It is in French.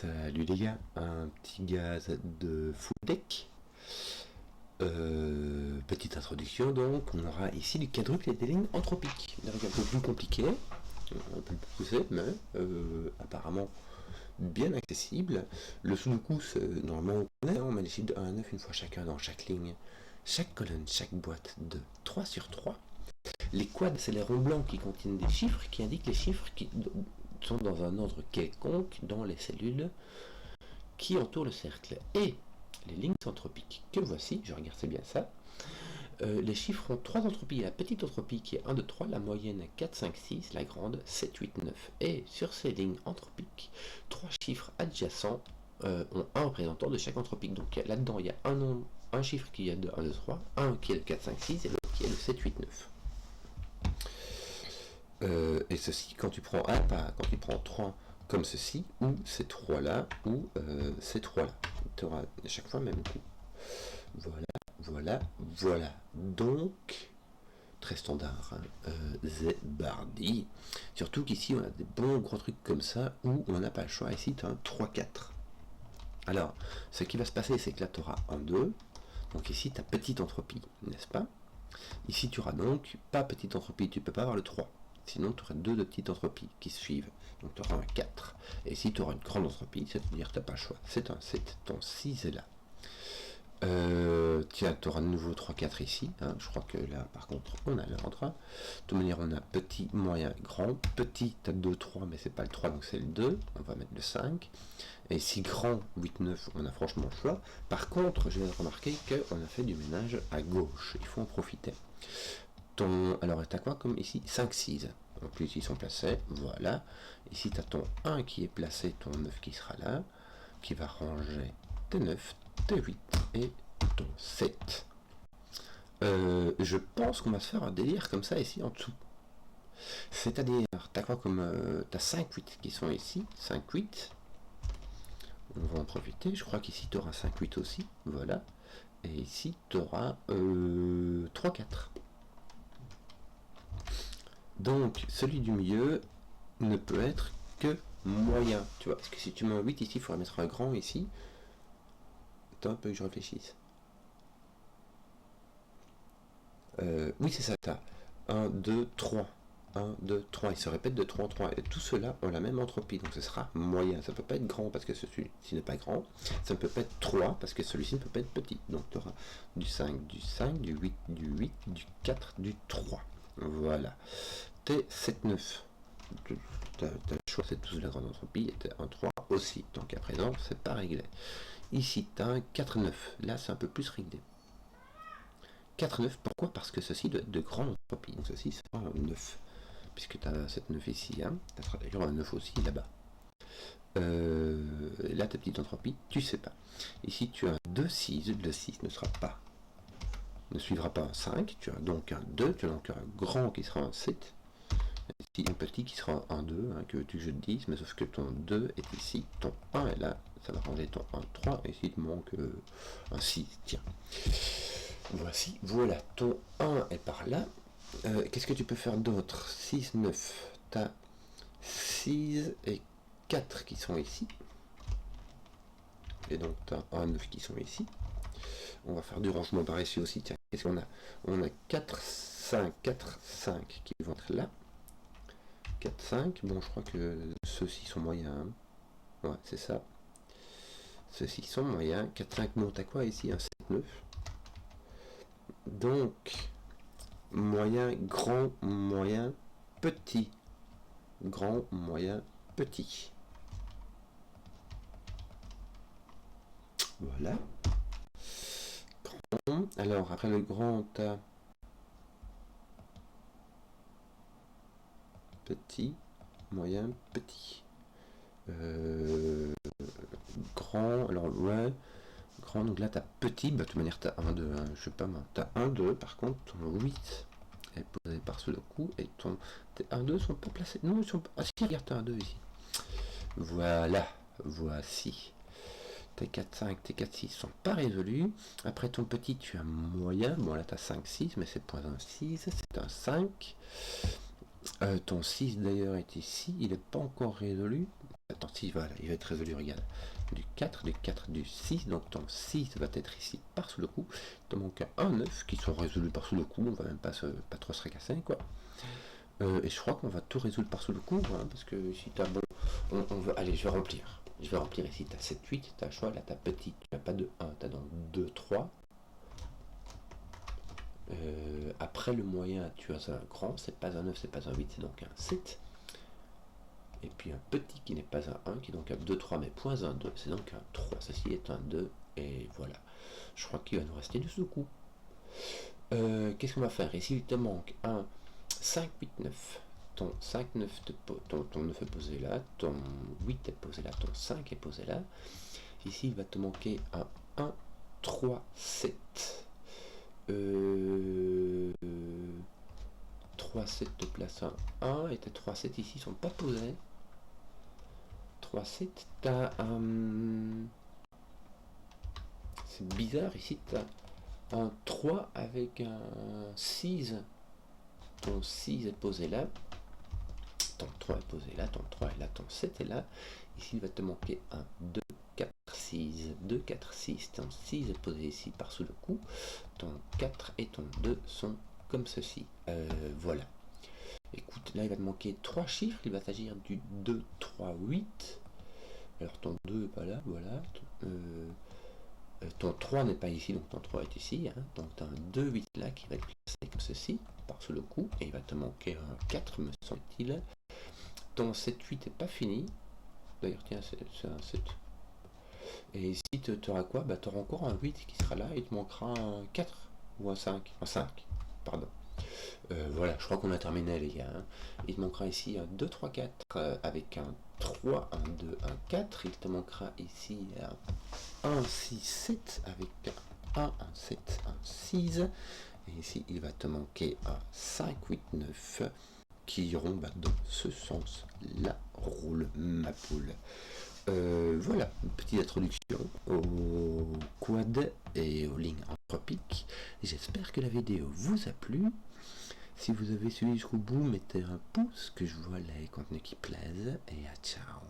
Salut les gars, un petit gaz de full deck. Petite introduction donc, on aura ici du quadruple et des lignes anthropiques. Un peu plus compliqué, un peu plus poussé, mais apparemment bien accessible. Le Sudoku, normalement on met les chiffres de 1 à 9 une fois chacun dans chaque ligne, chaque colonne, chaque boîte de 3 sur 3. Les quads, c'est les ronds blancs qui contiennent des chiffres, qui indiquent les chiffres qui sont dans un ordre quelconque dans les cellules qui entourent le cercle. Et les lignes anthropiques que voici, je regarde c'est bien ça, les chiffres ont 3 anthropies. La petite entropie qui est 1, 2, 3, la moyenne 4, 5, 6, la grande 7, 8, 9. Et sur ces lignes anthropiques, 3 chiffres adjacents ont un représentant de chaque anthropique. Donc là-dedans, il y a un chiffre qui est de 1, 2, 3, un qui est de 4, 5, 6 et l'autre qui est de 7, 8, 9. Et ceci, quand tu prends quand tu prends 3 comme ceci, ou ces 3 là, ou ces 3 là. Tu auras à chaque fois le même coup. Voilà, voilà, voilà. Donc, très standard, hein, Zbardi. Surtout qu'ici, on a des bons gros trucs comme ça, où on n'a pas le choix. Ici, tu as un 3-4. Alors, ce qui va se passer, c'est que là, tu auras un 2. Donc ici, tu as petite entropie, n'est-ce pas? Ici, tu auras donc pas petite entropie, tu ne peux pas avoir le 3. Sinon, tu auras 2 de petites entropies qui se suivent. Donc, tu auras un 4. Et si tu auras une grande entropie, c'est-à-dire que tu n'as pas le choix. C'est un 7. Ton 6 est là. Tiens, tu auras de nouveau 3, 4 ici. Hein. Je crois que là, par contre, on a l'ordre. De toute manière, on a petit, moyen, grand. Petit, tu as 2, 3, mais c'est pas le 3, donc c'est le 2. On va mettre le 5. Et si grand, 8, 9, on a franchement le choix. Par contre, je viens de remarquer qu'on a fait du ménage à gauche. Il faut en profiter. Alors, tu as quoi comme ici 5, 6. En plus, ils sont placés. Voilà. Ici, tu as ton 1 qui est placé, ton 9 qui sera là, qui va ranger tes 9, tes 8 et ton 7. Je pense qu'on va se faire un délire comme ça ici en dessous. C'est-à-dire, tu as quoi comme. Tu as 5, 8 qui sont ici. 5, 8. On va en profiter. Je crois qu'ici, tu auras 5, 8 aussi. Voilà. Et ici, tu auras 3, 4. Donc, celui du milieu ne peut être que moyen, tu vois, parce que si tu mets un 8 ici, il faudrait mettre un grand ici. Attends un peu que je réfléchisse. Oui, c'est ça, t'as 1, 2, 3. 1, 2, 3. Il se répète de 3 en 3. Et tout cela ont la même entropie, donc ce sera moyen. Ça ne peut pas être grand parce que celui-ci n'est pas grand. Ça ne peut pas être 3 parce que celui-ci ne peut pas être petit. Donc tu auras du 5, du 5, du 8, du 8, du 4, du 3. Voilà. T 7, 9. Tu as le choix, c'est tous la grande entropie, et un 3 aussi. Donc à présent, c'est pas réglé. Ici, tu as un 4, 9. Là, c'est un peu plus réglé. 4, 9, pourquoi? Parce que ceci doit être de grande entropie. Donc ceci sera un 9. Puisque tu as cette 9 ici. Hein. Tu as d'ailleurs un 9 aussi là-bas. Là, ta petite entropie, tu sais pas. Ici, tu as un 2, 6. Le 6 ne suivra pas un 5. Tu as donc un 2. Tu as donc un grand qui sera un 7. Ici, un petit qui sera un 2, hein, que tu je te dise, mais sauf que ton 2 est ici, ton 1 est là, ça va ranger ton 1, 3, et ici il te manque un 6, tiens. Voici, voilà, ton 1 est par là. Qu'est-ce que tu peux faire d'autre? 6, 9, tu as 6 et 4 qui sont ici. Et donc tu as 1, 9 qui sont ici. On va faire du rangement par ici aussi, tiens, qu'est-ce qu'on a? On a 4, 5, 4, 5 qui vont être là. 4, 5, bon je crois que ceux-ci sont moyens, hein. Ouais c'est ça, ceux-ci sont moyens, 4, 5 monte à quoi ici, un 7, 9, donc moyen, grand, moyen, petit, grand, moyen, petit, voilà, grand, alors après le grand t'as petit, moyen, petit, grand, alors ouais, grand, donc là t'as petit, bah de toute manière t'as 1, 2, hein, je sais pas moi, t'as 1, 2, par contre ton 8 est posé par ce coup, et ton tes 1, 2 sont pas placés, non ils sont pas, ah si regarde t'as 1, 2 ici, voilà, voici, tes 4, 5, tes 4, 6 sont pas résolus, après ton petit tu as moyen, bon là t'as 5, 6, mais c'est point un 6, c'est un 5, ton 6 d'ailleurs est ici, il n'est pas encore résolu, Attends, si, voilà, il va être résolu, regarde. Du 4, du 4, du 6, donc ton 6 va être ici par sous le coup. Il te manque un 9 qui sont résolus par sous le coup, on va même pas trop se fracasser, quoi. Et je crois qu'on va tout résoudre par sous le coup, hein, parce que si tu as bon, on veut, allez, je vais remplir. Je vais remplir ici, tu as 7, 8, tu as le choix, là tu as petit, tu n'as pas de 1, tu as donc 2, 3. Après le moyen, tu as un grand, c'est pas un 9, c'est pas un 8, c'est donc un 7. Et puis un petit qui n'est pas un 1, qui est donc un 2, 3, mais point un 2, c'est donc un 3. Ceci est un 2, et voilà. Je crois qu'il va nous rester du sous-coup. Qu'est-ce qu'on va faire? Ici, il te manque un 5, 8, 9. Ton 5, 9, ton 9 est posé là, ton 8 est posé là, ton 5 est posé là. Ici, il va te manquer un 1, 3, 7. 3, 7 te place un 1, et tes 3, 7 ici sont pas posés. 3, 7, t'as un... C'est bizarre, ici t'as un 3 avec un 6. Ton 6 est posé là. Ton 3 est posé là, ton 3 est là, ton 7 est là. Ici, il va te manquer un 2, 4, 6. 2, 4, 6. Ton 6 est posé ici par-sous le coup. Ton 4 et ton 2 sont comme ceci. Voilà. Écoute, là, il va te manquer 3 chiffres. Il va s'agir du 2, 3, 8. Alors, ton 2 n'est pas là, voilà. Ton 3 n'est pas ici, donc ton 3 est ici. Hein. Donc, tu as un 2, 8 là qui va être placé comme ceci, par-sous le coup. Et il va te manquer un 4, me semble-t-il. Ton 7-8 n'est pas fini. D'ailleurs, tiens, c'est un 7. Et ici, tu auras quoi? Bah, tu auras encore un 8 qui sera là. Il te manquera un 4 ou un 5. Un 5, pardon. Voilà, je crois qu'on a terminé, les gars. Hein. Il te manquera ici un 2, 3, 4 avec un 3, un 2, un 4. Il te manquera ici un 1, 6, 7 avec un 1, 7, un 6. Et ici, il va te manquer un 5, 8, 9 qui iront dans ce sens-là. Roule ma poule. Voilà, une petite introduction au quad et aux lignes anthropiques. J'espère que la vidéo vous a plu. Si vous avez suivi jusqu'au bout, mettez un pouce, que je vois les contenus qui plaisent. Et à ciao.